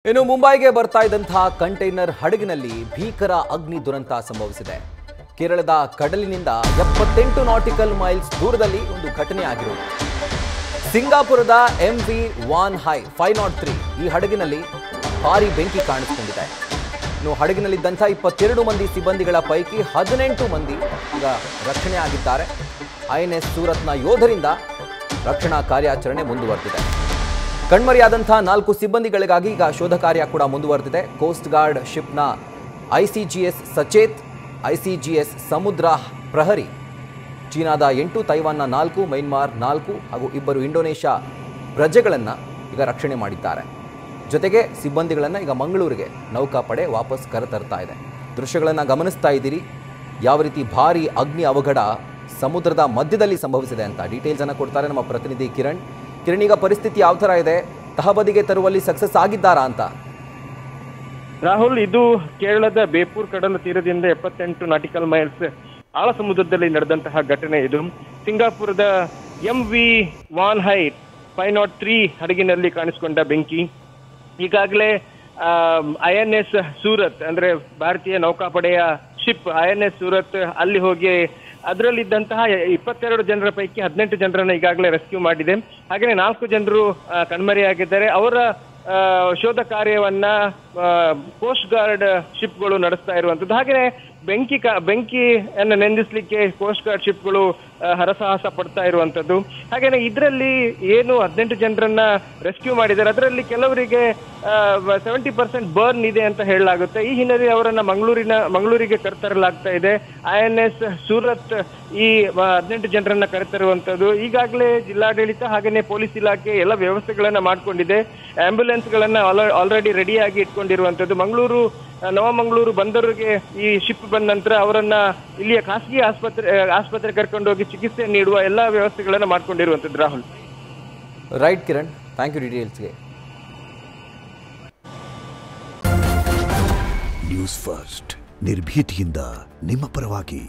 ಇನ್ನು ಮುಂಬೈಗೆ ಬರ್ತಾ ಇದ್ದಂತಹ ಕಂಟೈನರ್ ಹಡಗಿನಲ್ಲಿ ಭೀಕರ ಅಗ್ನಿ ದುರಂತ ಸಂಭವಿಸಿದೆ. ಕೇರಳದ ಕಡಲಿನಿಂದ 78 ನಾಟಿಕಲ್ ಮೈಲ್ಸ್ ದೂರದಲ್ಲಿ ಒಂದು ಘಟನೆ ಆಗಿರುವುದು. ಸಿಂಗಾಪುರದ MV ವಾನ್ಹೈ 503 ಈ ಹಡಗಿನಲ್ಲಿ ಭಾರಿ ಬೆಂಕಿ ಕಾಣಿಸಿಕೊಂಡಿದೆ. ಇನ್ನು ಹಡಗಿನಲ್ಲಿದ್ದಂಥ 22 ಮಂದಿ ಸಿಬ್ಬಂದಿಗಳ ಪೈಕಿ 18 ಮಂದಿ ಈಗ ರಕ್ಷಣೆ ಆಗಿದ್ದಾರೆ. INS ಸೂರತ್ನ ಯೋಧರಿಂದ ರಕ್ಷಣಾ ಕಾರ್ಯಾಚರಣೆ ಮುಂದುವರೆದಿದೆ. ಕಣ್ಮರೆಯಾದಂಥ 4 ಸಿಬ್ಬಂದಿಗಳಿಗಾಗಿ ಈಗ ಶೋಧ ಕಾರ್ಯ ಕೂಡ ಮುಂದುವರೆದಿದೆ. Coast guard ಶಿಪ್ನ ICGS Sachet, ICGS ಸಮುದ್ರ ಪ್ರಹರಿ, ಚೀನಾದ 8, ತೈವಾನ್ನ 4, ಮೈನ್ಮಾರ್ 4 ಹಾಗೂ 2 ಇಂಡೋನೇಷ್ಯಾ ಪ್ರಜೆಗಳನ್ನು ಈಗ ರಕ್ಷಣೆ ಮಾಡಿದ್ದಾರೆ. ಜೊತೆಗೆ ಸಿಬ್ಬಂದಿಗಳನ್ನು ಈಗ ಮಂಗಳೂರಿಗೆ ನೌಕಾಪಡೆ ವಾಪಸ್ ಕರೆತರ್ತಾ ಇದೆ. ದೃಶ್ಯಗಳನ್ನು ಗಮನಿಸ್ತಾ ಇದ್ದೀರಿ, ಯಾವ ರೀತಿ ಭಾರಿ ಅಗ್ನಿ ಅವಘಡ ಸಮುದ್ರದ ಮಧ್ಯದಲ್ಲಿ ಸಂಭವಿಸಿದೆ ಅಂತ ಡೀಟೇಲ್ಸ್ ಅನ್ನು ಕೊಡ್ತಾರೆ ನಮ್ಮ ಪ್ರತಿನಿಧಿ ಕಿರಣ್. ಈಗ ಪರಿಸ್ಥಿತಿ ಯಾವ ಥರ ಇದೆ? ತಹಬದಿಗೆ ತರುವಲ್ಲಿ ಸಕ್ಸಸ್ ಆಗಿದ್ದಾರಾ ಅಂತ? ರಾಹುಲ್, ಇದು ಕೇರಳದ ಬೇಪೂರ್ ಕಡಲ ತೀರದಿಂದ 78 ನಾಟಿಕಲ್ ಮೈಲ್ಸ್ ಆಳ ಸಮುದ್ರದಲ್ಲಿ ನಡೆದಂತಹ ಘಟನೆ. ಇದು ಸಿಂಗಾಪುರದ MV ವಾನ್ಹೈ 503 ಹಡಗಿನಲ್ಲಿ ಕಾಣಿಸಿಕೊಂಡ ಬೆಂಕಿ. ಈಗಾಗಲೇ INS ಸೂರತ್ ಅಂದ್ರೆ ಭಾರತೀಯ ನೌಕಾಪಡೆಯ ಶಿಪ್ INS ಸೂರತ್ ಅಲ್ಲಿ ಹೋಗಿ ಅದರಲ್ಲಿದ್ದಂತಹ 22 ಜನರ ಪೈಕಿ 18 ಜನರನ್ನ ಈಗಾಗಲೇ ರೆಸ್ಕ್ಯೂ ಮಾಡಿದೆ. ಹಾಗೆಯೇ 4 ಜನರು ಕಣ್ಮರೆಯಾಗಿದ್ದಾರೆ. ಅವರ ಶೋಧ ಕಾರ್ಯವನ್ನ ಕೋಸ್ಟ್ ಗಾರ್ಡ್ ಶಿಪ್ಗಳು ನಡೆಸ್ತಾ ಇರುವಂತದ್ದು. ಹಾಗೆಯೇ ಬೆಂಕಿಯನ್ನು ನಂದಿಸಲಿಕ್ಕೆ ಕೋಸ್ಟ್ ಗಾರ್ಡ್ ಶಿಪ್ಗಳು ಹರಸಾಹಸ ಪಡ್ತಾ ಇರುವಂತದ್ದು. ಹಾಗೇನೆ ಇದರಲ್ಲಿ ಏನು 18 ಜನರನ್ನ ರೆಸ್ಕ್ಯೂ ಮಾಡಿದ್ದಾರೆ, ಅದರಲ್ಲಿ ಕೆಲವರಿಗೆ 70% ಬರ್ನ್ ಇದೆ ಅಂತ ಹೇಳಲಾಗುತ್ತೆ. ಈ ಹಿನ್ನೆಲೆ ಅವರನ್ನ ಮಂಗಳೂರಿಗೆ ಕರೆತರಲಾಗ್ತಾ ಇದೆ. INS ಸೂರತ್ ಈ 18 ಜನರನ್ನ ಕರೆತರುವಂತದ್ದು. ಈಗಾಗಲೇ ಜಿಲ್ಲಾಡಳಿತ ಹಾಗೇನೆ ಪೊಲೀಸ್ ಇಲಾಖೆ ಎಲ್ಲ ವ್ಯವಸ್ಥೆಗಳನ್ನ ಮಾಡ್ಕೊಂಡಿದೆ. ಆಂಬ್ಯುಲೆನ್ಸ್ಗಳನ್ನ ಆಲ್ರೆಡಿ ರೆಡಿಯಾಗಿ ಇಟ್ಕೊಂಡಿರುವಂತದ್ದು. ನವಮಂಗಳೂರು ಬಂದರಿಗೆ ಈ ಶಿಪ್ ಬಂದ ನಂತರ ಅವರನ್ನ ಇಲ್ಲಿಯ ಖಾಸಗಿ ಆಸ್ಪತ್ರೆ ಕರ್ಕೊಂಡು ಹೋಗಿ ಚಿಕಿತ್ಸೆ ನೀಡುವ ಎಲ್ಲ ವ್ಯವಸ್ಥೆಗಳನ್ನ ಮಾಡ್ಕೊಂಡಿರುವಂತದ್ದು. Rahul, right Kiran, thank you ಡೀಟೇಲ್ಸ್ಗೆ. ನ್ಯೂಸ್ ಫಸ್ಟ್ ನಿರ್ಭೀತಿಯಿಂದ ನಿಮ್ಮ ಪರವಾಗಿ.